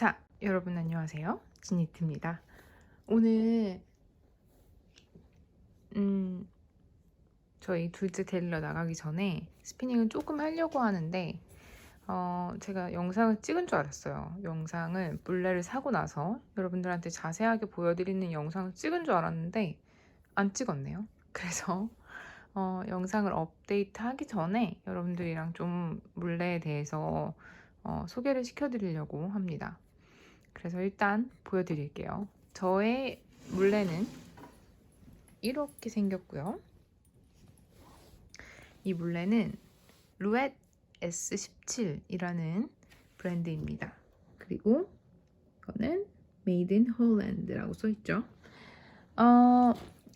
자, 여러분 안녕하세요. 진이트입니다. 오늘 저희 둘째 데리러 나가기 전에 스피닝을 조금 하려고 하는데 제가 영상을 찍은 줄 알았어요. 영상을 물레를 사고 나서 여러분들한테 자세하게 보여드리는 영상을 찍은 줄 알았는데 안 찍었네요. 그래서 영상을 업데이트하기 전에 여러분들이랑 좀 물레에 대해서 소개를 시켜드리려고 합니다. 그래서 일단 보여드릴게요. 저의 물레는 이렇게 생겼고요. 이 물레는 루엣 S17이라는 브랜드입니다. 그리고 이거는 Made in Holland라고 써있죠.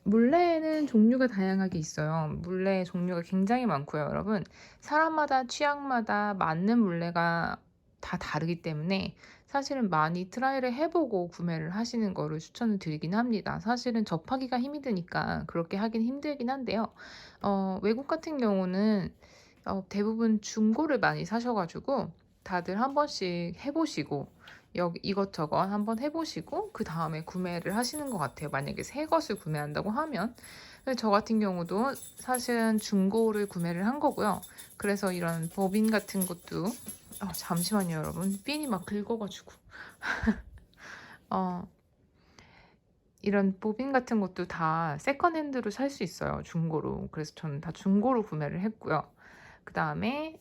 물레에는 종류가 다양하게 있어요. 물레 종류가 굉장히 많고요, 여러분. 사람마다 취향마다 맞는 물레가 다 다르기 때문에 사실은 많이 트라이를 해보고 구매를 하시는 거를 추천을 드리긴 합니다. 사실은 접하기가 힘이 드니까 그렇게 하긴 힘들긴 한데요. 외국 같은 경우는 대부분 중고를 많이 사셔가지고 다들 한 번씩 해보시고 여기 이것저것 한번 해보시고 그 다음에 구매를 하시는 것 같아요. 만약에 새 것을 구매한다고 하면. 저 같은 경우도 사실은 중고를 구매를 한 거고요. 그래서 이런 법인 같은 것도 잠시만요, 여러분. 핀이 막 긁어가지고 이런 법인 같은 것도 다 세컨핸드로 살 수 있어요, 중고로. 그래서 저는 다 중고로 구매를 했고요. 그 다음에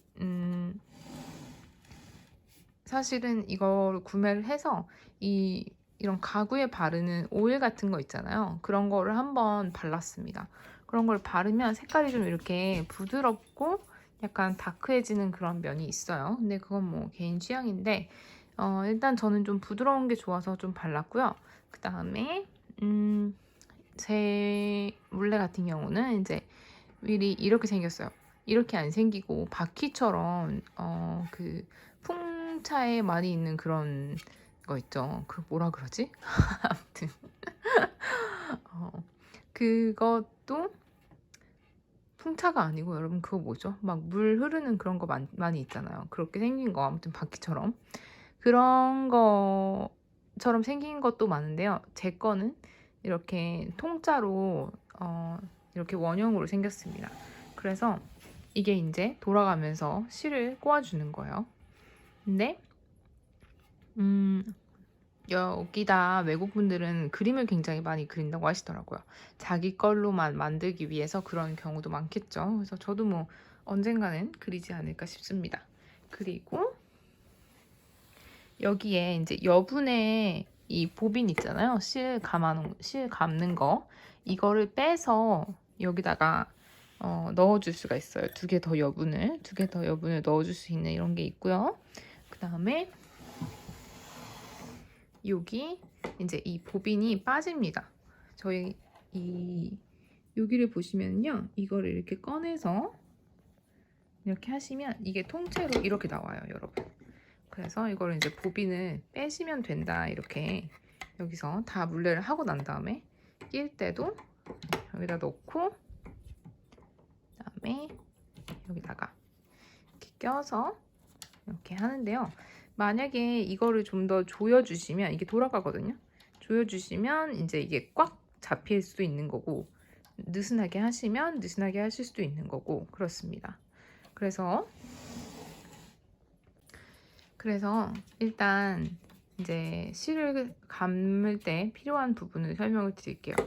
사실은 이걸 구매를 해서 이런 가구에 바르는 오일 같은 거 있잖아요. 그런 거를 한번 발랐습니다. 그런 걸 바르면 색깔이 좀 이렇게 부드럽고 약간 다크해지는 그런 면이 있어요. 근데 그건 뭐 개인 취향인데 일단 저는 좀 부드러운 게 좋아서 좀 발랐고요. 그 다음에 제 물레 같은 경우는 이제 윌이 이렇게 생겼어요. 이렇게 안 생기고 바퀴처럼 그 풍차에 많이 있는 그런 거 있죠. 그 뭐라 그러지? 아무튼 그것도 풍차가 아니고 여러분 그거 뭐죠? 막 물 흐르는 그런 거 많이 있잖아요. 그렇게 생긴 거 아무튼 바퀴처럼 그런 거처럼 생긴 것도 많은데요. 제 거는 이렇게 통짜로 이렇게 원형으로 생겼습니다. 그래서 이게 이제 돌아가면서 실을 꼬아주는 거예요. 근데 여기다 외국분들은 그림을 굉장히 많이 그린다고 하시더라고요. 자기 걸로만 만들기 위해서 그런 경우도 많겠죠. 그래서 저도 뭐 언젠가는 그리지 않을까 싶습니다. 그리고 여기에 이제 여분의 이 보빈 있잖아요. 실 감는 거. 이거를 빼서 여기다가 넣어줄 수가 있어요. 두 개 더 여분을 넣어줄 수 있는 이런 게 있고요. 그 다음에 여기 이제 이 보빈이 빠집니다. 저희 여기를 보시면요. 이거를 이렇게 꺼내서 이렇게 하시면 이게 통째로 이렇게 나와요, 여러분. 그래서 이거를 이제 보빈을 빼시면 된다. 이렇게 여기서 다 물레를 하고 난 다음에 낄 때도 여기다 넣고 그다음에 여기다가 이렇게 껴서 이렇게 하는데요. 만약에 이거를 좀 더 조여주시면 이게 돌아가거든요. 조여주시면 이제 이게 꽉 잡힐 수도 있는 거고 느슨하게 하시면 느슨하게 하실 수도 있는 거고 그렇습니다. 그래서 일단 이제 실을 감을 때 필요한 부분을 설명을 드릴게요.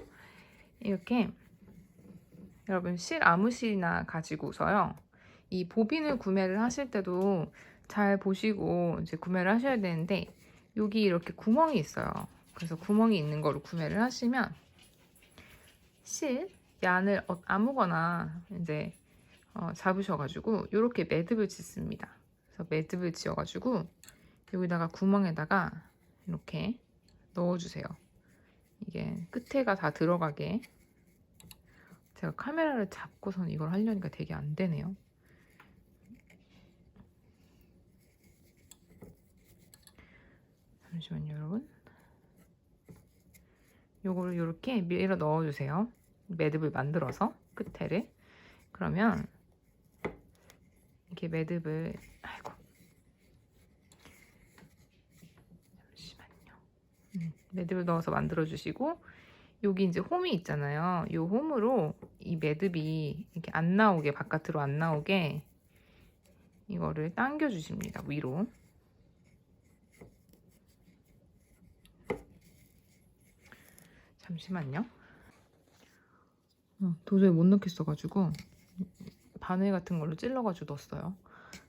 이렇게 여러분 실 아무 실이나 가지고서요. 이 보빈을 구매를 하실 때도 잘 보시고 이제 구매를 하셔야 되는데 여기 이렇게 구멍이 있어요. 그래서 구멍이 있는 거를 구매를 하시면 실 얀을 아무거나 이제 잡으셔가지고 이렇게 매듭을 짓습니다. 그래서 매듭을 지어가지고 여기다가 구멍에다가 이렇게 넣어주세요. 이게 끝에가 다 들어가게. 제가 카메라를 잡고선 이걸 하려니까 되게 안 되네요. 잠시만요, 여러분. 요거를 이렇게 밀어 넣어주세요. 매듭을 만들어서 끝에를. 그러면 이렇게 매듭을 매듭을 넣어서 만들어 주시고, 여기 이제 홈이 있잖아요. 이 홈으로 이 매듭이 이렇게 안 나오게, 바깥으로 안 나오게 이거를 당겨 주십니다. 위로. 잠시만요. 도저히 못 넣겠어가지고 바늘 같은 걸로 찔러가지고 넣었어요.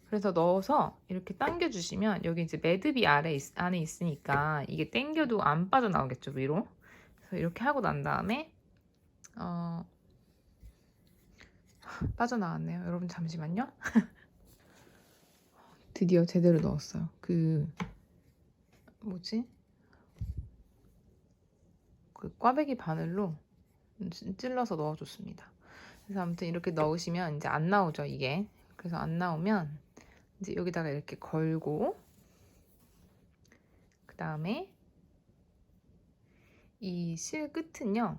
그래서 넣어서 이렇게 당겨 주시면 여기 이제 매듭이 안에 있으니까 이게 당겨도 안 빠져나오겠죠, 위로. 그래서 이렇게 하고 난 다음에 빠져나왔네요. 여러분 잠시만요. 드디어 제대로 넣었어요. 그 꽈배기 바늘로 찔러서 넣어줬습니다. 그래서 아무튼 이렇게 넣으시면 이제 안 나오죠, 이게. 그래서 안 나오면 이제 여기다가 이렇게 걸고, 그 다음에 이 실 끝은요,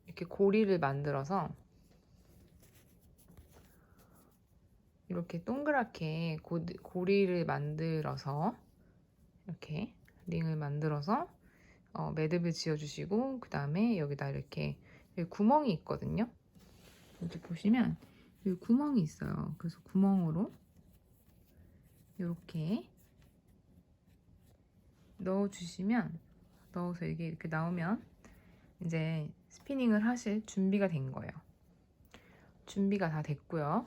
이렇게 고리를 만들어서 이렇게 동그랗게 고리를 만들어서 이렇게 링을 만들어서 매듭을 지어주시고, 그 다음에 여기다 이렇게 여기 구멍이 있거든요. 이렇게 보시면 여기 구멍이 있어요. 그래서 구멍으로 이렇게 넣어주시면, 넣어서 이게 이렇게 나오면 이제 스피닝을 하실 준비가 된 거예요. 준비가 다 됐고요.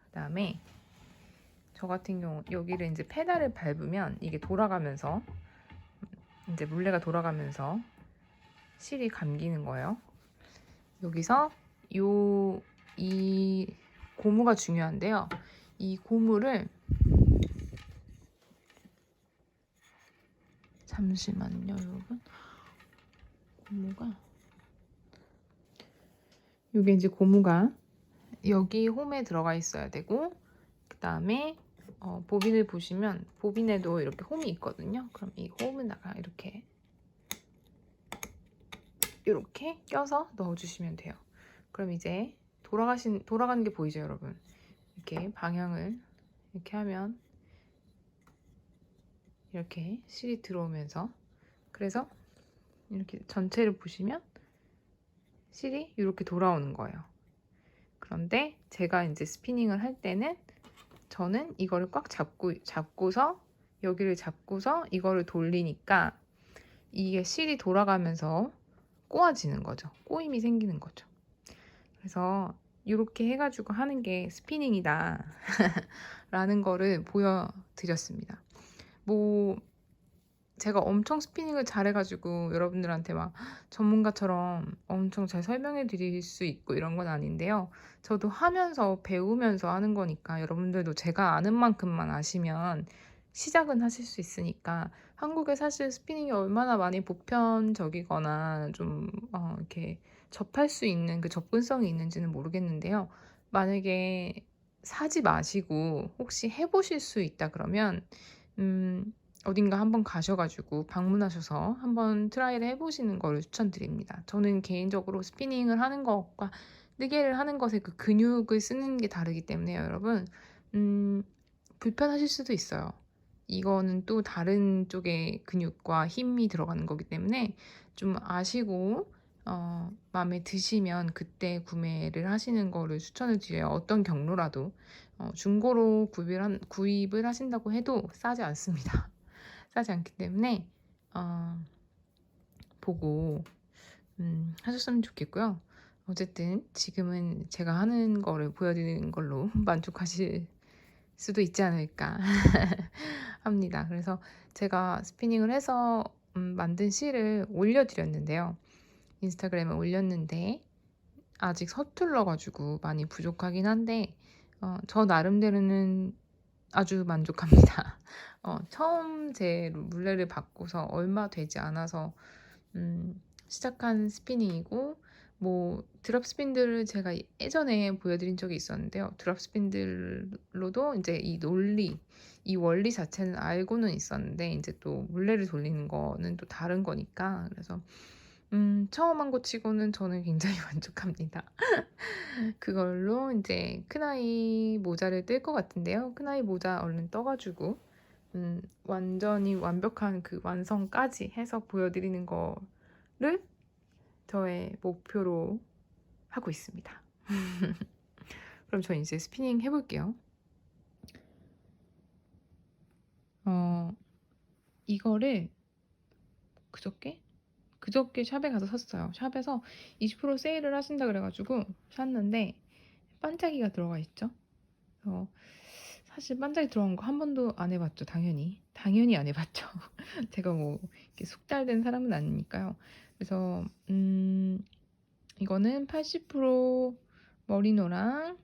그 다음에 저 같은 경우 여기를 이제 페달을 밟으면 이게 돌아가면서, 이제 물레가 돌아가면서 실이 감기는 거예요. 여기서 이 고무가 중요한데요. 이 고무를, 잠시만요, 여러분. 이게 이제 고무가 여기 홈에 들어가 있어야 되고, 그 다음에 보빈을 보시면 보빈에도 이렇게 홈이 있거든요. 그럼 이 홈에다가 이렇게 껴서 넣어주시면 돼요. 그럼 이제 돌아가는 게 보이죠, 여러분? 이렇게 방향을 이렇게 하면 이렇게 실이 들어오면서, 그래서 이렇게 전체를 보시면 실이 이렇게 돌아오는 거예요. 그런데 제가 이제 스피닝을 할 때는 저는 이거를 꽉 잡고서 여기를 잡고서 이거를 돌리니까 이게 실이 돌아가면서 꼬아지는 거죠. 꼬임이 생기는 거죠. 그래서 이렇게 해가지고 하는 게 스피닝이다 라는 거를 보여드렸습니다. 제가 엄청 스피닝을 잘해가지고 여러분들한테 막 전문가처럼 엄청 잘 설명해 드릴 수 있고 이런 건 아닌데요. 저도 하면서 배우면서 하는 거니까 여러분들도 제가 아는 만큼만 아시면 시작은 하실 수 있으니까, 한국에 사실 스피닝이 얼마나 많이 보편적이거나 좀 이렇게 접할 수 있는 그 접근성이 있는지는 모르겠는데요. 만약에 사지 마시고 혹시 해보실 수 있다 그러면 어딘가 한번 가셔가지고 방문하셔서 한번 트라이를 해보시는 거를 추천드립니다. 저는 개인적으로 스피닝을 하는 것과 뜨개를 하는 것의 그 근육을 쓰는 게 다르기 때문에요, 여러분. 불편하실 수도 있어요. 이거는 또 다른 쪽의 근육과 힘이 들어가는 거기 때문에 좀 아시고 마음에 드시면 그때 구매를 하시는 거를 추천을 드려요. 어떤 경로라도 중고로 구입을 하신다고 해도 싸지 않습니다. 싸지 않기 때문에 보고 하셨으면 좋겠고요. 어쨌든 지금은 제가 하는 거를 보여드리는 걸로 만족하실 수도 있지 않을까 합니다. 그래서 제가 스피닝을 해서 만든 실을 올려드렸는데요. 인스타그램에 올렸는데 아직 서툴러가지고 많이 부족하긴 한데 저 나름대로는 아주 만족합니다. 처음 제 물레를 바꿔서 얼마 되지 않아서 시작한 스피닝이고, 드롭 스핀들을 제가 예전에 보여드린 적이 있었는데요. 드롭 스핀들로도 이제 이 원리 자체는 알고는 있었는데, 이제 또 물레를 돌리는 거는 또 다른 거니까, 그래서 처음 한 거 치고는 저는 굉장히 만족합니다. 그걸로 이제 큰아이 모자를 뜰 것 같은데요. 큰아이 모자 얼른 떠가지고 완전히 완벽한 그 완성까지 해서 보여드리는 거를 저의 목표로 하고 있습니다. 그럼 저 이제 스피닝 해볼게요. 이거를 그저께 샵에 가서 샀어요. 샵에서 20% 세일을 하신다 그래가지고 샀는데 반짝이가 들어가 있죠. 사실 반짝이 들어간 거 한 번도 안 해봤죠. 당연히 안 해봤죠. 제가 뭐 이렇게 숙달된 사람은 아니니까요. 그래서 이거는 80% 머리노랑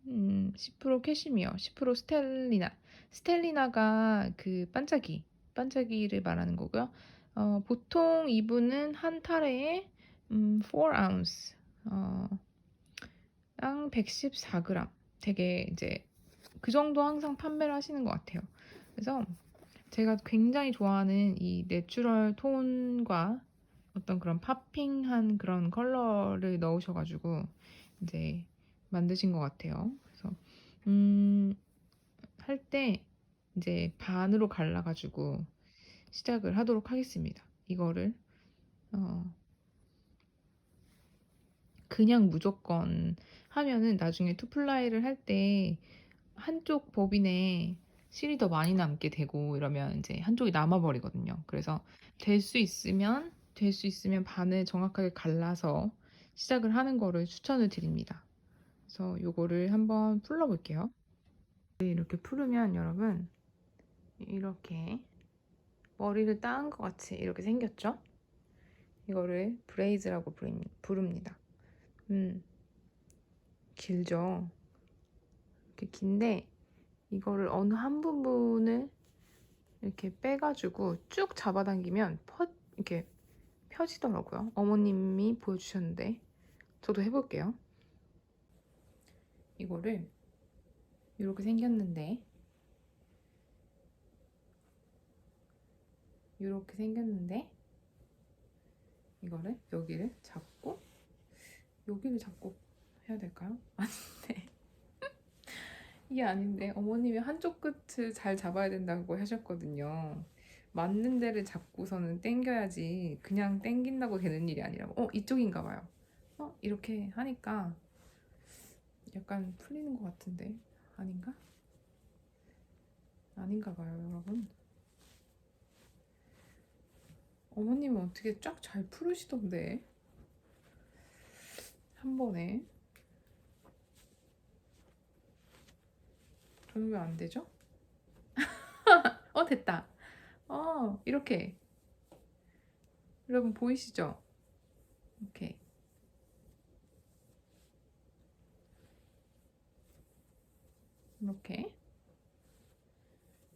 10% 캐시미어, 10% 스텔리나가 그 반짝이를 말하는 거고요. 보통 이분은 한 타래에 4오unce 랑 114g 되게 이제 그 정도 항상 판매를 하시는 것 같아요. 그래서 제가 굉장히 좋아하는 이 내추럴 톤과 어떤 그런 팝핑한 그런 컬러를 넣으셔가지고 이제 만드신 것 같아요. 그래서 할 때 이제 반으로 갈라가지고 시작을 하도록 하겠습니다. 이거를 그냥 무조건 하면은 나중에 투플라이를 할 때 한쪽 법인에 실이 더 많이 남게 되고 이러면 이제 한쪽이 남아버리거든요. 그래서 될 수 있으면 반을 정확하게 갈라서 시작을 하는 거를 추천을 드립니다. 그래서 요거를 한번 풀어볼게요. 이렇게 풀으면 여러분 이렇게 머리를 따은 것 같이 이렇게 생겼죠? 이거를 브레이즈라고 부릅니다. 길죠? 이렇게 긴데 이거를 어느 한 부분을 이렇게 빼가지고 쭉 잡아당기면 이렇게 펴지더라고요. 어머님이 보여주셨는데 저도 해볼게요. 이거를 이렇게 생겼는데 이거를 여기를 잡고 해야 될까요? 아닌데 이게 아닌데 어머님이 한쪽 끝을 잘 잡아야 된다고 하셨거든요. 맞는 데를 잡고서는 당겨야지 그냥 당긴다고 되는 일이 아니라고. 이쪽인가 봐요. 이렇게 하니까 약간 풀리는 것 같은데 아닌가? 아닌가 봐요, 여러분. 어머님은 어떻게 쫙 잘 풀으시던데 한 번에. 저는 왜 안 되죠? 됐다. 이렇게 여러분 보이시죠? 이렇게 이렇게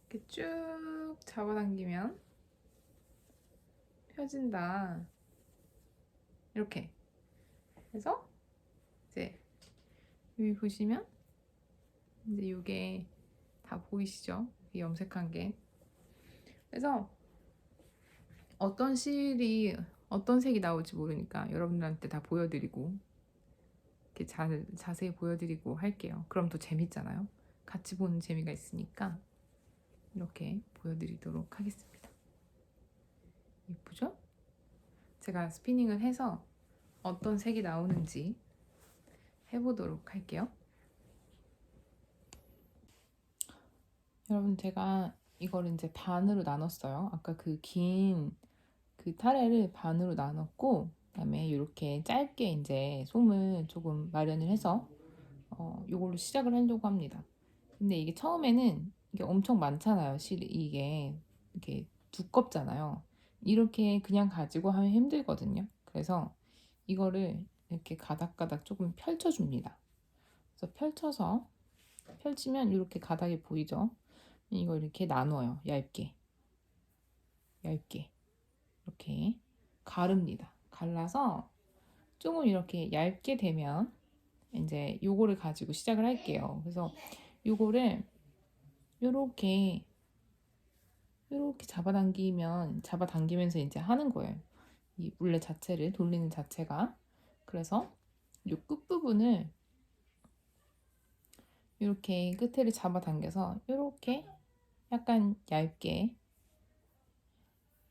이렇게 쭉 잡아당기면 펴진다. 이렇게 해서 이제 여기 보시면 이제 이게 다 보이시죠? 이 염색한 게. 그래서 어떤 실이 어떤 색이 나올지 모르니까 여러분들한테 다 보여드리고 이렇게 자세히 보여드리고 할게요. 그럼 더 재밌잖아요. 같이 보는 재미가 있으니까 이렇게 보여드리도록 하겠습니다. 예쁘죠? 제가 스피닝을 해서 어떤 색이 나오는지 해보도록 할게요. 여러분 제가 이걸 이제 반으로 나눴어요. 아까 그 긴 그 타레를 반으로 나눴고 그다음에 이렇게 짧게 이제 솜을 조금 마련을 해서 이걸로 시작을 하려고 합니다. 근데 이게 처음에는 이게 엄청 많잖아요. 이게 이렇게 두껍잖아요. 이렇게 그냥 가지고 하면 힘들거든요. 그래서 이거를 이렇게 가닥가닥 조금 펼쳐줍니다. 그래서 펼치면 이렇게 가닥이 보이죠? 이걸 이렇게 나눠요. 얇게 이렇게 가릅니다. 갈라서 조금 이렇게 얇게 되면 이제 요거를 가지고 시작을 할게요. 그래서 요거를 요렇게 잡아당기면서 이제 하는 거예요. 이 물레 자체를 돌리는 자체가. 그래서 요 끝부분을 이렇게 끝에를 잡아당겨서 이렇게 약간 얇게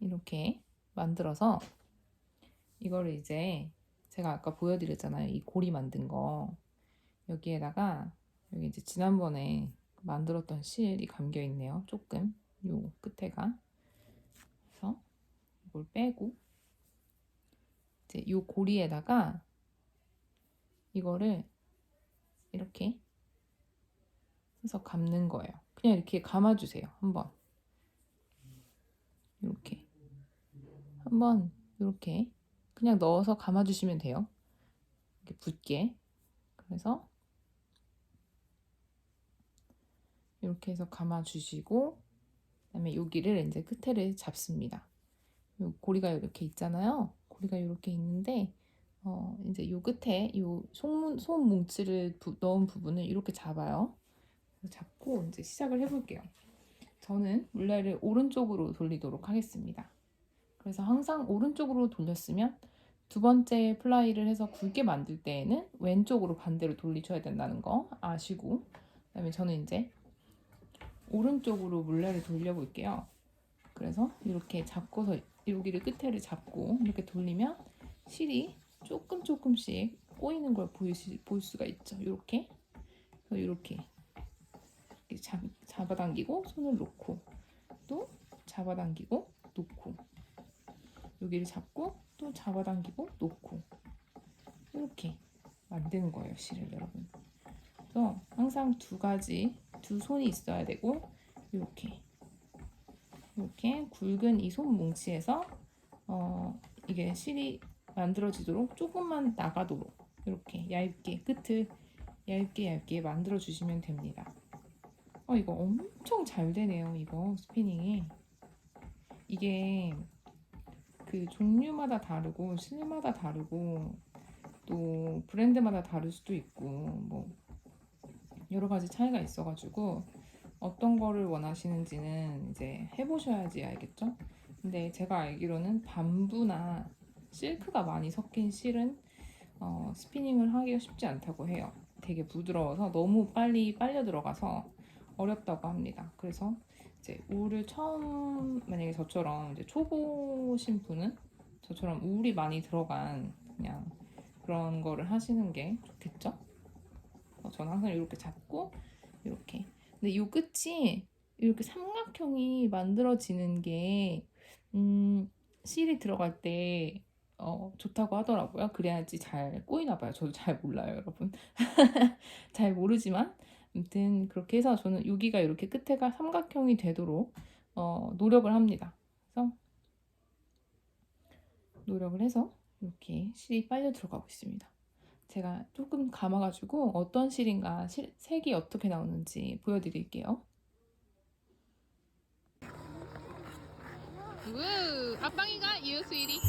이렇게 만들어서 이거를 이제 제가 아까 보여드렸잖아요. 이 고리 만든 거 여기에다가 여기 이제 지난번에 만들었던 실이 감겨 있네요. 조금 요 끝에가. 그래서 이걸 빼고 이제 요 고리에다가 이거를 이렇게 해서 감는 거예요. 그냥 이렇게 감아주세요. 한번 이렇게 한번 이렇게 그냥 넣어서 감아주시면 돼요. 이렇게 붙게. 그래서 이렇게 해서 감아주시고 그다음에 여기를 이제 끝에를 잡습니다. 요 고리가 이렇게 있잖아요. 고리가 이렇게 있는데 이제 요 끝에 요 손 뭉치를 넣은 부분을 이렇게 잡아요. 잡고 이제 시작을 해볼게요. 저는 물레를 오른쪽으로 돌리도록 하겠습니다. 그래서 항상 오른쪽으로 돌렸으면 두 번째 플라이를 해서 굵게 만들 때에는 왼쪽으로 반대로 돌리셔야 된다는 거 아시고, 그다음에 저는 이제 오른쪽으로 물레를 돌려볼게요. 그래서 이렇게 잡고서 여기를 끝에를 잡고 이렇게 돌리면 실이 조금씩 꼬이는 걸 볼 수가 있죠. 이렇게 잡아당기고 손을 놓고 또 잡아당기고 놓고 여기를 잡고 또 잡아당기고 놓고 이렇게 만드는 거예요, 실을 여러분. 그래서 항상 두 손이 있어야 되고 이렇게 굵은 이 손 뭉치에서 이게 실이 만들어지도록 조금만 나가도록 이렇게 얇게 끝을 얇게 만들어 주시면 됩니다. 이거 엄청 잘 되네요. 이거 스피닝이 이게 그 종류마다 다르고 실마다 다르고 또 브랜드마다 다를 수도 있고 뭐 여러 가지 차이가 있어가지고 어떤 거를 원하시는지는 이제 해보셔야지 알겠죠? 근데 제가 알기로는 밤부나 실크가 많이 섞인 실은 스피닝을 하기가 쉽지 않다고 해요. 되게 부드러워서 너무 빨리 빨려 들어가서 어렵다고 합니다. 그래서 이제 울을 만약에 저처럼 이제 초보신 분은 저처럼 울이 많이 들어간 그냥 그런 거를 하시는 게 좋겠죠? 저는 항상 이렇게 잡고 이렇게. 근데 이 끝이 이렇게 삼각형이 만들어지는 게 실이 들어갈 때 좋다고 하더라고요. 그래야지 잘 꼬이나 봐요. 저도 잘 몰라요, 여러분. 잘 모르지만 아무튼 그렇게 해서 저는 여기가 이렇게 끝에가 삼각형이 되도록 노력을 합니다. 그래서 노력을 해서 이렇게 실이 빨려 들어가고 있습니다. 제가 조금 감아가지고 어떤 실인가 색이 어떻게 나오는지 보여드릴게요. 우, 아빵이가 you, sweetie.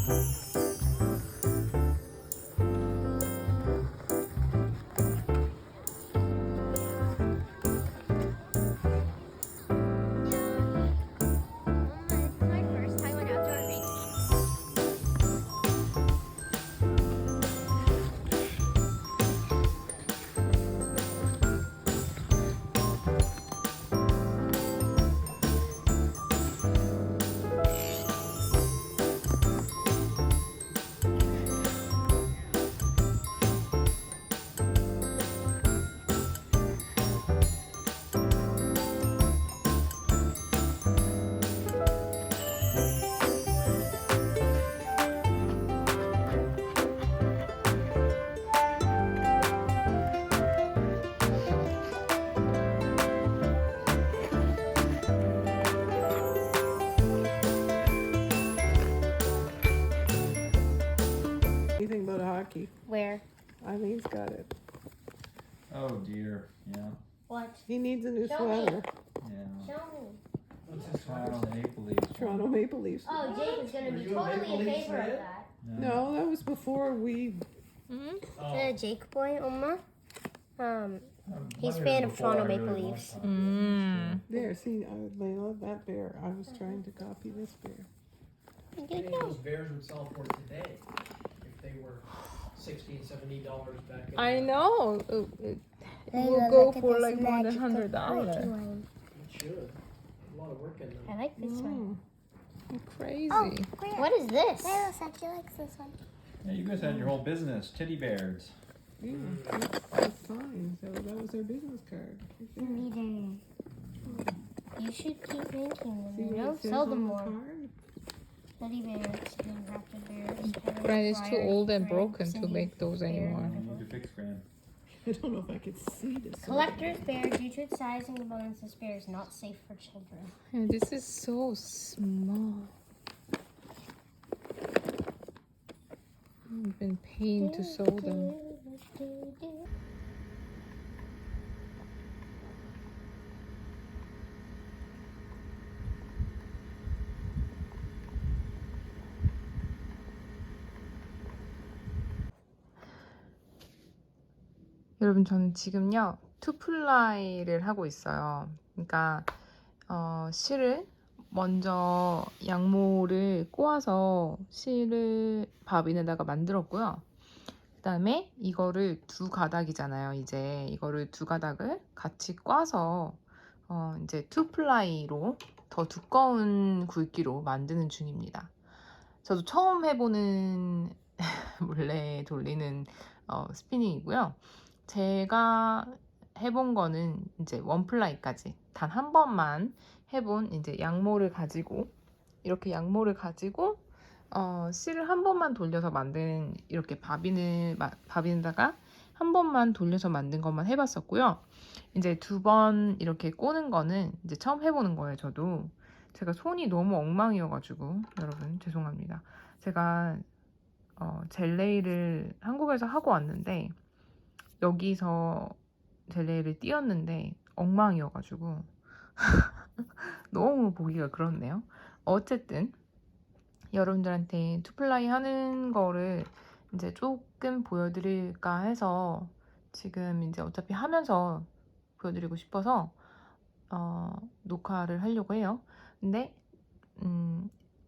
Anything but hockey. Where? Eileen's got it. Oh dear, yeah, What? He needs a new Show me. sweater. yeah. Show me. Toronto Maple Leafs. Toronto Maple Leafs. Oh, Jake is gonna be totally in favor of that. No, that was before we. The Jake boy, Oma. He's a fan of Toronto Maple Leafs. There, see, Layla, that bear. I was trying to copy this bear. There you Those go. bears would sell for today if they were $60 and $70 back in I the know. It will go for like more than $100. It should. A lot lot of work in them. I like this one. Crazy. What is this? Layla said she likes this one. Yeah, you guys had your whole business, teddy bears. Yeah, that's fine. So that was their business card. You should keep making them. See You what know, it says sell on them the more. card? Teddy bears, crafted bears. Brian is too old and Fire, broken to Cindy, make those bear. anymore. You need to fix Gran. I don't know if I could see this. Collector's bear, due to its size and abundance, this bear is not safe for children. And this is so small. I've been paying to sew them. 여러분, 저는 지금요 투플라이를 하고 있어요. 그러니까 실을 먼저 양모를 꼬아서 실을 바비에다가 만들었고요. 그 다음에 이거를 두 가닥이잖아요. 이제 이거를 두 가닥을 같이 꽈서 이제 투플라이로 더 두꺼운 굵기로 만드는 중입니다. 저도 처음 해보는 물레 돌리는 스피닝이고요. 제가 해본 거는 이제 원플라이까지 단 한 번만 해본 이제 양모를 가지고 이렇게 양모를 가지고 실을 한 번만 돌려서 만든 이렇게 바비에다가 한 번만 돌려서 만든 것만 해봤었고요. 이제 두 번 이렇게 꼬는 거는 이제 처음 해보는 거예요. 저도 제가 손이 너무 엉망이어가지고 여러분 죄송합니다. 제가 젤레이를 한국에서 하고 왔는데 여기서 젤레이를 띄었는데 엉망이어가지고 너무 보기가 그렇네요. 어쨌든 여러분들한테 투플라이 하는 거를 이제 조금 보여드릴까 해서 지금 이제 어차피 하면서 보여드리고 싶어서 녹화를 하려고 해요. 근데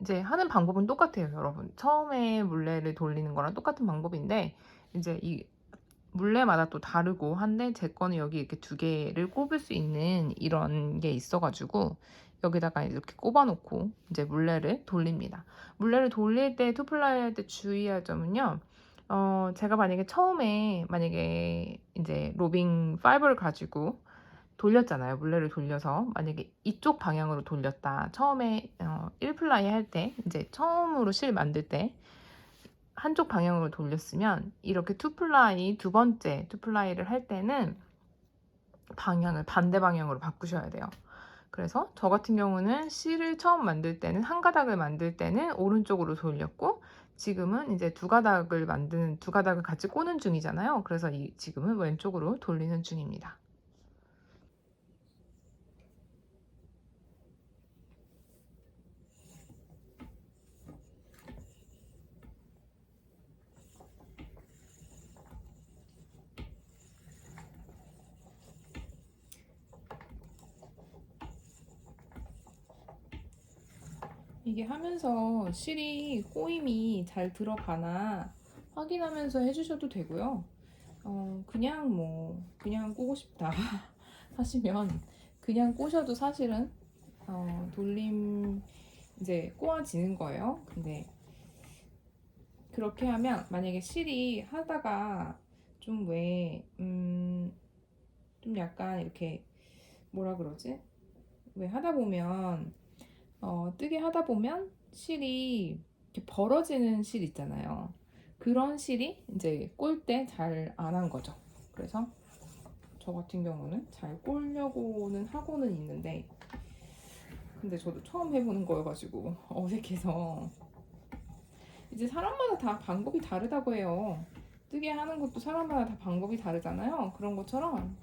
이제 하는 방법은 똑같아요, 여러분. 처음에 물레를 돌리는 거랑 똑같은 방법인데 이제 이 물레마다 또 다르고 한데 제 거는 여기 이렇게 두 개를 꼽을 수 있는 이런 게 있어가지고 여기다가 이렇게 꼽아놓고 이제 물레를 돌립니다. 물레를 돌릴 때 투플라이 할 때 주의할 점은요. 제가 만약에 이제 로빙 파이버를 가지고 돌렸잖아요. 물레를 돌려서 만약에 이쪽 방향으로 돌렸다. 처음에 1플라이 할 때 이제 처음으로 실 만들 때 한쪽 방향으로 돌렸으면 이렇게 투플라이 두 번째 투플라이를 할 때는 방향을 반대 방향으로 바꾸셔야 돼요. 그래서 저 같은 경우는 실을 처음 만들 때는 한 가닥을 만들 때는 오른쪽으로 돌렸고 지금은 이제 두 가닥을 같이 꼬는 중이잖아요. 그래서 지금은 왼쪽으로 돌리는 중입니다. 이게 하면서 실이 꼬임이 잘 들어가나 확인하면서 해주셔도 되고요. 그냥 꼬고 싶다 하시면 그냥 꼬셔도 사실은 돌림 이제 꼬아지는 거예요. 근데 그렇게 하면 만약에 실이 하다가 좀 좀 약간 이렇게 뭐라 그러지? 왜 하다 보면 뜨개 하다 보면 실이 이렇게 벌어지는 실 있잖아요. 그런 실이 이제 꼴 때 잘 안 한 거죠. 그래서 저 같은 경우는 잘 꼴려고는 하고는 있는데 근데 저도 처음 해보는 거여가지고 어색해서 이제 사람마다 다 방법이 다르다고 해요. 뜨개 하는 것도 사람마다 다 방법이 다르잖아요. 그런 것처럼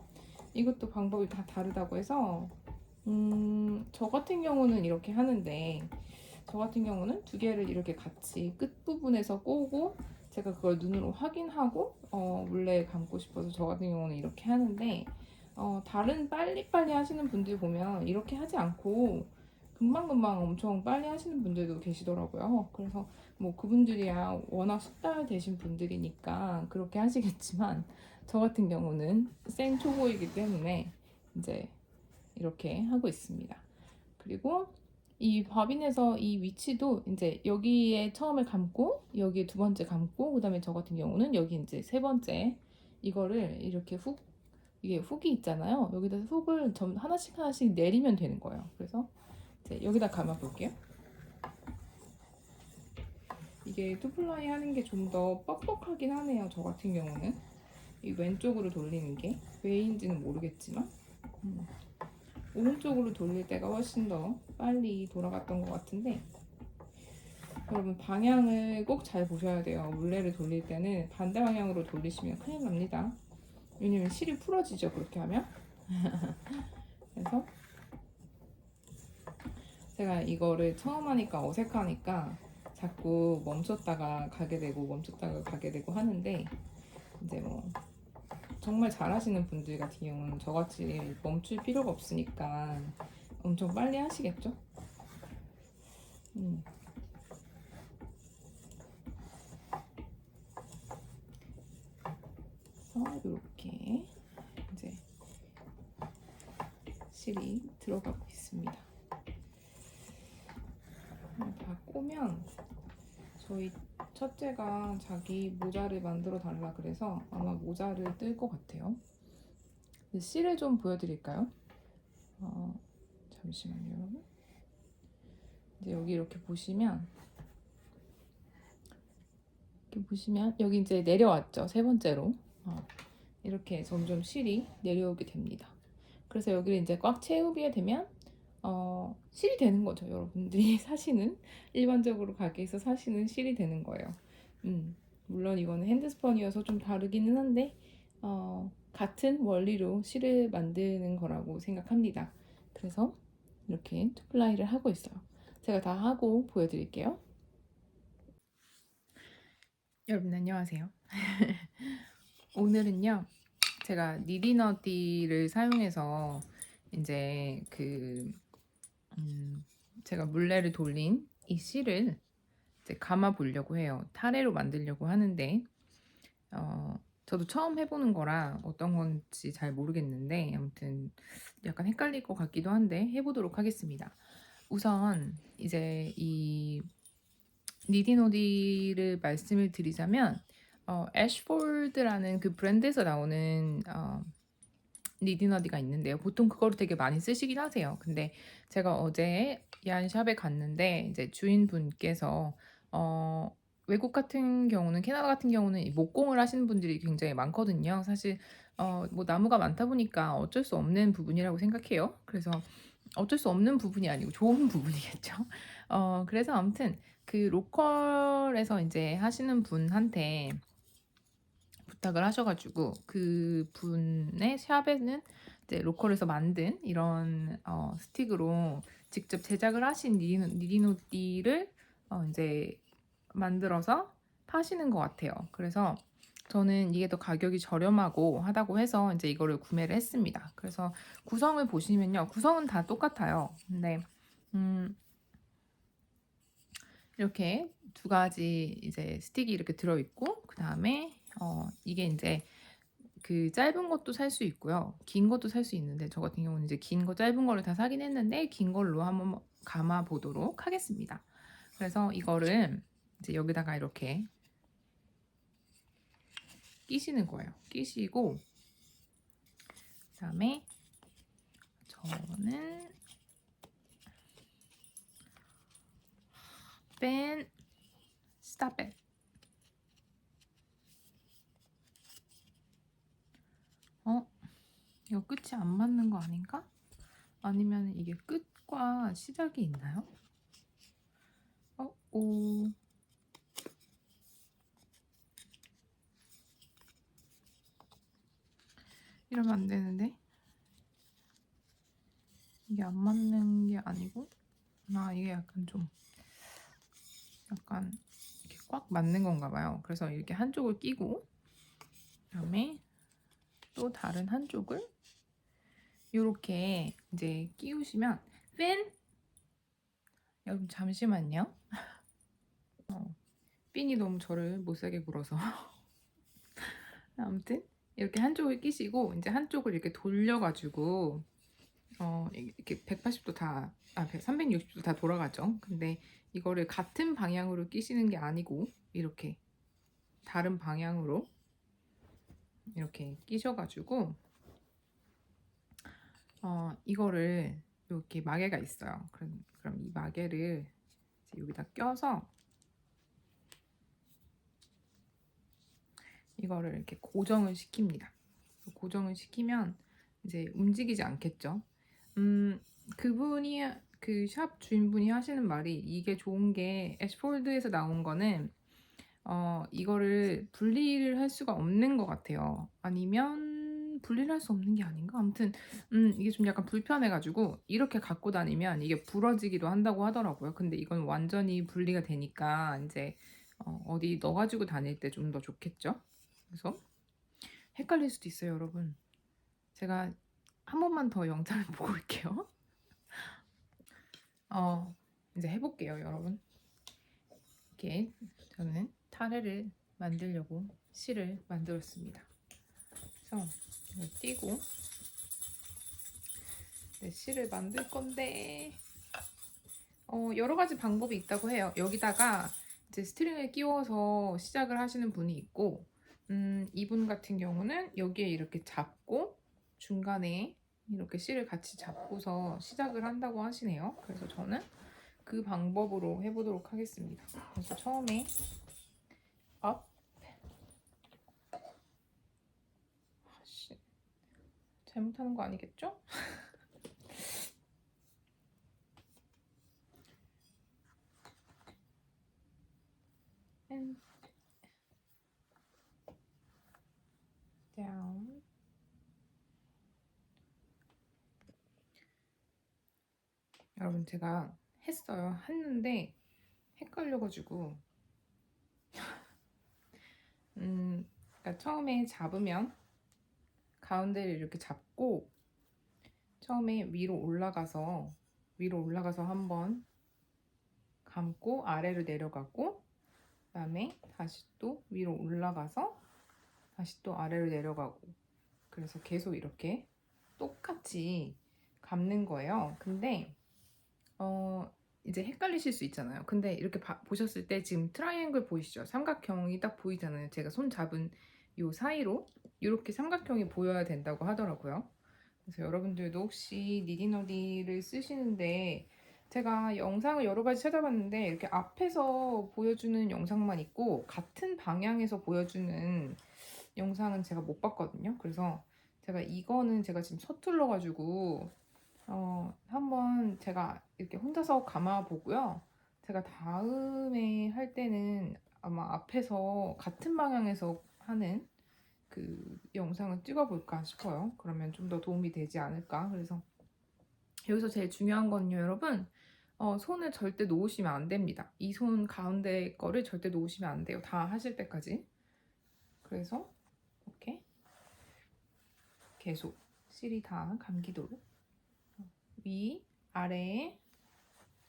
이것도 방법이 다 다르다고 해서 저 같은 경우는 이렇게 하는데 저 같은 경우는 두 개를 이렇게 같이 끝부분에서 꼬고 제가 그걸 눈으로 확인하고 물레에 감고 싶어서 저 같은 경우는 이렇게 하는데 다른 빨리빨리 하시는 분들 보면 이렇게 하지 않고 금방금방 엄청 빨리 하시는 분들도 계시더라고요. 그래서 뭐 그분들이야 워낙 숙달 되신 분들이니까 그렇게 하시겠지만 저 같은 경우는 생 초보이기 때문에 이제 이렇게 하고 있습니다. 그리고 이 법인에서 이 위치도 이제 여기에 처음에 감고 여기에 두 번째 감고 그다음에 저 같은 경우는 여기 이제 세 번째 이거를 이렇게 훅 이게 훅이 있잖아요. 여기다 훅을 하나씩 하나씩 내리면 되는 거예요. 그래서 이제 여기다 감아 볼게요. 이게 투플라이 하는 게 좀 더 뻑뻑하긴 하네요. 저 같은 경우는 이 왼쪽으로 돌리는 게 왜인지는 모르겠지만 오른쪽으로 돌릴 때가 훨씬 더 빨리 돌아갔던 것 같은데 여러분 방향을 꼭 잘 보셔야 돼요. 물레를 돌릴 때는 반대 방향으로 돌리시면 큰일 납니다. 왜냐면 실이 풀어지죠 그렇게 하면. 그래서 제가 이거를 처음 하니까 어색하니까 자꾸 멈췄다가 가게 되고 멈췄다가 가게 되고 하는데 이제 뭐 정말 잘하시는 분들 같은 경우는 저같이 멈출 필요가 없으니까 엄청 빨리 하시겠죠? 그래서 이렇게 이제 실이 들어가고 있습니다. 다 꼬면 저희 첫째가 자기 모자를 만들어 달라 그래서 아마 모자를 뜰 것 같아요. 실을 좀 보여드릴까요? 잠시만요, 여러분. 이제 여기 이렇게 보시면 여기 이제 내려왔죠. 세 번째로 이렇게 점점 실이 내려오게 됩니다. 그래서 여기를 이제 꽉 채우게 되면 실이 되는 거죠. 여러분들이 사시는 일반적으로 가게에서 사시는 실이 되는 거예요. 물론 이거는 핸드스펀이어서 좀 다르기는 한데 같은 원리로 실을 만드는 거라고 생각합니다. 그래서 이렇게 투플라이를 하고 있어요. 제가 다 하고 보여드릴게요. 여러분 안녕하세요. 오늘은요 제가 니디너디를 사용해서 이제 제가 물레를 돌린 이 실을 이제 감아 보려고 해요. 타레로 만들려고 하는데 저도 처음 해보는 거라 어떤 건지 잘 모르겠는데 아무튼 약간 헷갈릴 것 같기도 한데 해보도록 하겠습니다. 우선 이제 이 니디노디를 말씀을 드리자면 애쉬폴드라는 그 브랜드에서 나오는 니디너디가 있는데요. 보통 그거를 되게 많이 쓰시긴 하세요. 근데 제가 어제 얀샵에 갔는데 이제 주인분께서 외국 같은 경우는 캐나다 같은 경우는 이 목공을 하시는 분들이 굉장히 많거든요. 사실 뭐 나무가 많다 보니까 어쩔 수 없는 부분이라고 생각해요. 그래서 어쩔 수 없는 부분이 아니고 좋은 부분이겠죠. 그래서 아무튼 그 로컬에서 이제 하시는 분한테 부탁을 하셔가지고 그 분의 샵에는 이제 로컬에서 만든 이런 스틱으로 직접 제작을 하신 니디노띠를 이제 만들어서 파시는 것 같아요. 그래서 저는 이게 더 가격이 저렴하고 하다고 해서 이제 이거를 구매를 했습니다. 그래서 구성을 보시면요, 구성은 다 똑같아요. 근데 이렇게 두 가지 이제 스틱이 이렇게 들어있고 그 다음에 이게 이제 그 짧은 것도 살 수 있고요, 긴 것도 살 수 있는데 저 같은 경우는 이제 긴 거 짧은 거를 다 사긴 했는데 긴 걸로 한번 감아 보도록 하겠습니다. 그래서 이거를 이제 여기다가 이렇게 끼시는 거예요. 끼시고 그다음에 저는 stop it. 이거 끝이 안 맞는 거 아닌가? 아니면 이게 끝과 시작이 있나요? 오. 이러면 안 되는데. 이게 안 맞는 게 아니고, 이게 약간 이렇게 꽉 맞는 건가 봐요. 그래서 이렇게 한쪽을 끼고, 그다음에 또 다른 한쪽을 이렇게 이제 끼우시면 여러분 잠시만요. 핀이 너무 저를 못살게 굴어서 아무튼 이렇게 한쪽을 끼시고 이제 한쪽을 이렇게 돌려가지고 이렇게 180도 다, 360도 다 돌아가죠. 근데 이거를 같은 방향으로 끼시는 게 아니고 이렇게 다른 방향으로 이렇게 끼셔가지고 이거를 이렇게 마개가 있어요. 그럼 이 마개를 이제 여기다 껴서 이거를 이렇게 고정을 시킵니다. 고정을 시키면 이제 움직이지 않겠죠. 그분이 그 샵 주인분이 하시는 말이 이게 좋은 게 애쉬폴드에서 나온 거는 이거를 분리를 할 수가 없는 것 같아요. 아니면 분리를 할 수 없는 게 아닌가? 아무튼 이게 좀 약간 불편해가지고 이렇게 갖고 다니면 이게 부러지기도 한다고 하더라고요. 근데 이건 완전히 분리가 되니까 이제 어디 넣어가지고 다닐 때 좀 더 좋겠죠? 그래서 헷갈릴 수도 있어요, 여러분. 제가 한 번만 더 영상을 보고 올게요. 이제 해볼게요, 여러분. 이렇게 저는 타레를 만들려고 실을 만들었습니다. 그래서 이걸 띄고 실을 만들 건데 여러 가지 방법이 있다고 해요. 여기다가 이제 스트링을 끼워서 시작을 하시는 분이 있고 이분 같은 경우는 여기에 이렇게 잡고 중간에 이렇게 실을 같이 잡고서 시작을 한다고 하시네요. 그래서 저는 그 방법으로 해보도록 하겠습니다. 그래서 처음에 업 잘못하는 거 아니겠죠? and down. 여러분 제가 했는데 헷갈려가지고 그러니까 처음에 잡으면 가운데를 이렇게 잡고 처음에 위로 올라가서 한번 감고 아래로 내려가고 그다음에 다시 또 위로 올라가서 다시 또 아래로 내려가고 그래서 계속 이렇게 똑같이 감는 거예요. 근데 이제 헷갈리실 수 있잖아요. 근데 이렇게 보셨을 때 지금 트라이앵글 보이시죠? 삼각형이 딱 보이잖아요. 제가 손 잡은 요 사이로 이렇게 삼각형이 보여야 된다고 하더라고요. 그래서 여러분들도 혹시 니디너디를 쓰시는데 제가 영상을 여러 가지 찾아봤는데 이렇게 앞에서 보여주는 영상만 있고 같은 방향에서 보여주는 영상은 제가 못 봤거든요. 그래서 이거는 제가 지금 서툴러 가지고 한번 제가 이렇게 혼자서 감아 보고요. 제가 다음에 할 때는 아마 앞에서 같은 방향에서 하는 그 영상을 찍어볼까 싶어요. 그러면 좀 더 도움이 되지 않을까. 그래서 여기서 제일 중요한 건요, 여러분. 손을 절대 놓으시면 안 됩니다. 이 손 가운데 거를 절대 놓으시면 안 돼요. 다 하실 때까지. 그래서 이렇게 계속 실이 다 감기도록 위, 아래,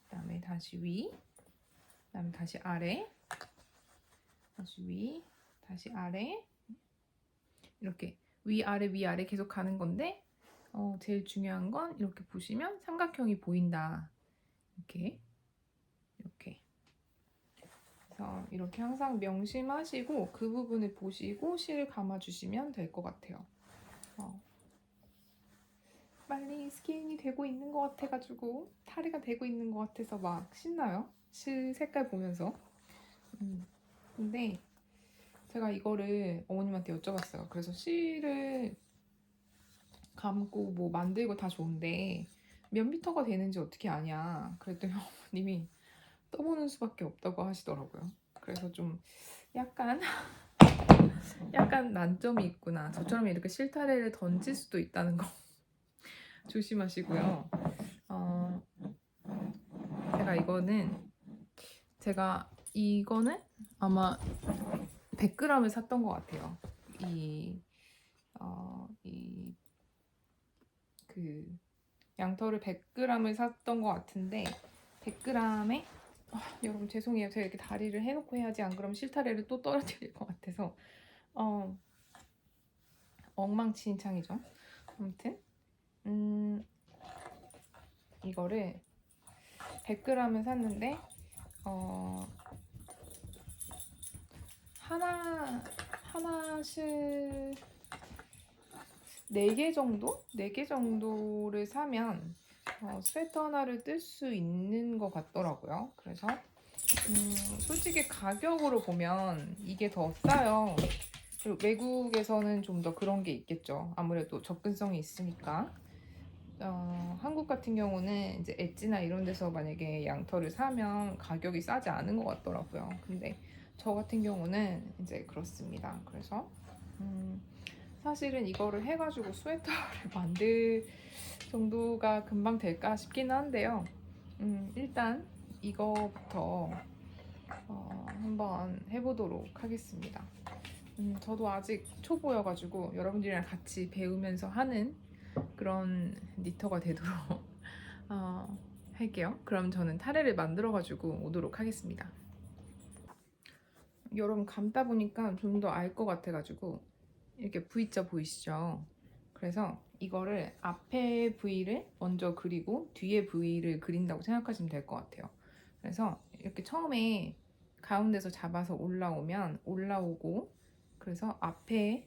그다음에 다시 위, 그다음에 다시 아래, 다시 위, 다시 아래 이렇게 위아래 위아래 계속 가는 건데 제일 중요한 건 이렇게 보시면 삼각형이 보인다. 이렇게 그래서 이렇게 항상 명심하시고 그 부분을 보시고 실 감아주시면 될 것 같아요. 빨리 스킨이 되고 있는 것 같아가지고 타래가 되고 있는 것 같아서 막 신나요. 실 색깔 보면서. 근데 제가 이거를 어머님한테 여쭤봤어요. 그래서 실을 감고 뭐 만들고 다 좋은데 몇 미터가 되는지 어떻게 아냐. 그랬더니 어머님이 떠보는 수밖에 없다고 하시더라고요. 그래서 좀 약간 난점이 있구나. 저처럼 이렇게 실타래를 던질 수도 있다는 거 조심하시고요. 이거는 아마 100g을 샀던 것 같아요. 그 양털을 100g을 샀던 것 같은데 100g에 여러분 죄송해요. 제가 이렇게 다리를 해놓고 해야지 안 그러면 실타래를 또 떨어뜨릴 것 같아서 엉망진창이죠. 아무튼 이거를 100g을 샀는데 하나씩 4개 정도? 4개 정도를 사면 스웨터 하나를 뜰 수 있는 것 같더라고요. 그래서 솔직히 가격으로 보면 이게 더 싸요. 그리고 외국에서는 좀 더 그런 게 있겠죠. 아무래도 접근성이 있으니까. 한국 같은 경우는 이제 엣지나 이런 데서 만약에 양털을 사면 가격이 싸지 않은 것 같더라고요. 근데 저 같은 경우는 이제 그렇습니다. 그래서 사실은 이거를 해가지고 스웨터를 만들 정도가 금방 될까 싶기는 한데요. 일단 이거부터 한번 해보도록 하겠습니다. 저도 아직 초보여가지고 여러분들이랑 같이 배우면서 하는 그런 니터가 되도록 할게요. 그럼 저는 타레를 만들어가지고 오도록 하겠습니다. 여러분 감다 보니까 좀 더 알 것 같아가지고 이렇게 V자 보이시죠? 그래서 이거를 앞에 V를 먼저 그리고 뒤에 V를 그린다고 생각하시면 될 것 같아요. 그래서 이렇게 처음에 가운데서 잡아서 올라오고 그래서 앞에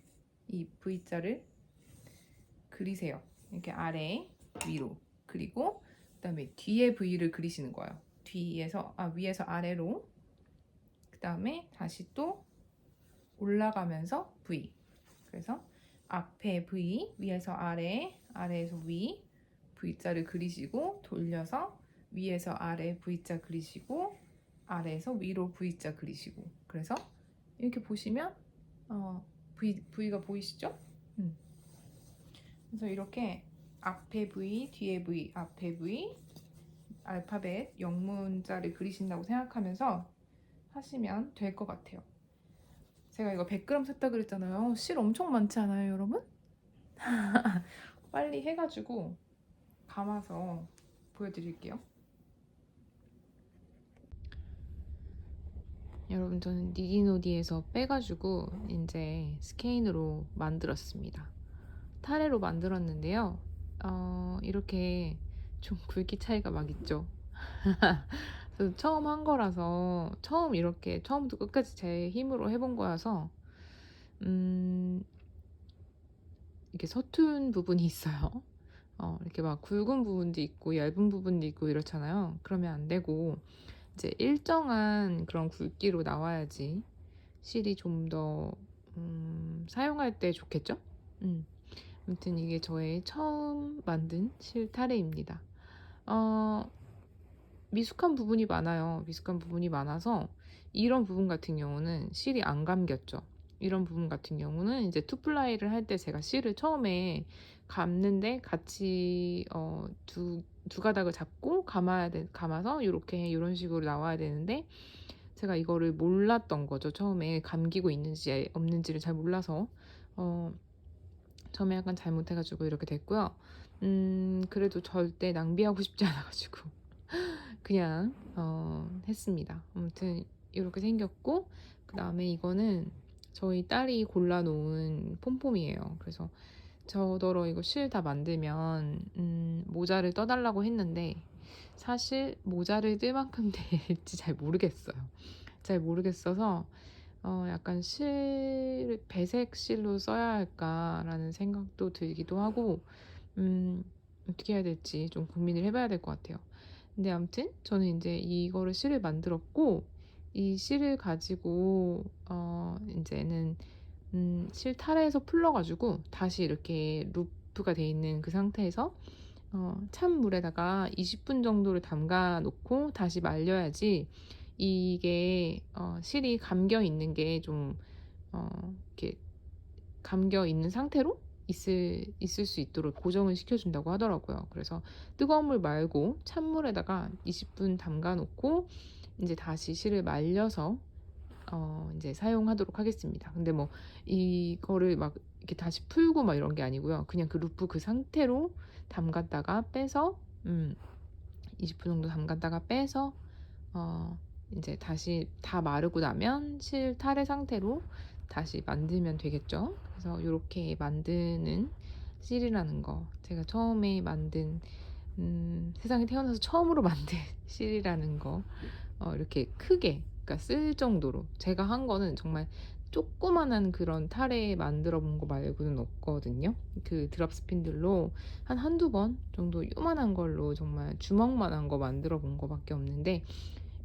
이 V자를 그리세요. 이렇게 아래 위로 그리고 그 다음에 뒤에 V를 그리시는 거예요. 위에서 아래로 그 다음에 다시 또 올라가면서 V. 그래서 앞에 V, 위에서 아래, 아래에서 위 V자를 그리시고 돌려서 위에서 아래 V자 그리시고 아래에서 위로 V자 그리시고 그래서 이렇게 보시면 V가 보이시죠? 그래서 이렇게 앞에 V, 뒤에 V, 앞에 V 알파벳 영문자를 그리신다고 생각하면서 하시면 될 것 같아요. 제가 이거 100g 샀다 그랬잖아요. 실 엄청 많지 않아요, 여러분? 빨리 해가지고 감아서 보여드릴게요. 여러분 저는 니디노디에서 빼가지고 이제 스케인으로 만들었습니다. 타레로 만들었는데요. 이렇게 좀 굵기 차이가 막 있죠. 그래서 처음 한 거라서 처음부터 끝까지 제 힘으로 해본 거여서 이렇게 서툰 부분이 있어요. 이렇게 막 굵은 부분도 있고 얇은 부분도 있고 이렇잖아요. 그러면 안 되고 이제 일정한 그런 굵기로 나와야지 실이 좀 더 사용할 때 좋겠죠? 아무튼 이게 저의 처음 만든 실 타레입니다. 미숙한 부분이 많아요. 미숙한 부분이 많아서 이런 부분 같은 경우는 실이 안 감겼죠. 이런 부분 같은 경우는 이제 투플라이를 할 때 제가 실을 처음에 감는데 같이 두 가닥을 잡고 감아서 이렇게 이런 식으로 나와야 되는데 제가 이거를 몰랐던 거죠. 처음에 감기고 있는지 없는지를 잘 몰라서 처음에 약간 잘못해가지고 이렇게 됐고요. 그래도 절대 낭비하고 싶지 않아가지고 그냥 했습니다. 아무튼 이렇게 생겼고 그 다음에 이거는 저희 딸이 골라놓은 폼폼이에요. 그래서 저더러 이거 실 다 만들면 모자를 떠달라고 했는데 사실 모자를 뜰 만큼 될지 잘 모르겠어요. 잘 모르겠어서 약간 배색 실로 써야 할까라는 생각도 들기도 하고 어떻게 해야 될지 좀 고민을 해봐야 될 것 같아요. 근데 아무튼 저는 이제 이거를 실을 만들었고 이 실을 가지고 이제는 실 타레에서 풀러가지고 다시 이렇게 루프가 돼 있는 그 상태에서 찬물에다가 20분 정도를 담가 놓고 다시 말려야지 이게 실이 감겨 있는 게 좀 이렇게 감겨 있는 상태로 있을 수 있도록 고정을 시켜준다고 하더라고요. 그래서 뜨거운 물 말고 찬물에다가 20분 담가 놓고 이제 다시 실을 말려서 이제 사용하도록 하겠습니다. 근데 뭐 이거를 막 이렇게 다시 풀고 막 이런 게 아니고요. 그냥 그 루프 그 상태로 담갔다가 빼서 20분 정도 담갔다가 빼서 이제 다시 다 마르고 나면 실 타레 상태로 다시 만들면 되겠죠. 그래서 이렇게 만드는 실이라는 거 제가 처음에 만든 세상에 태어나서 처음으로 만든 실이라는 거 이렇게 크게 그러니까 쓸 정도로 제가 한 거는 정말 조그만한 그런 타레 만들어 본 거 말고는 없거든요. 그 드랍 스핀들로 한두 번 정도 요만한 걸로 정말 주먹만한 거 만들어 본 거밖에 없는데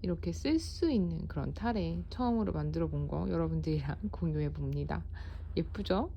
이렇게 쓸 수 있는 그런 타레 처음으로 만들어 본 거 여러분들이랑 공유해 봅니다. 예쁘죠?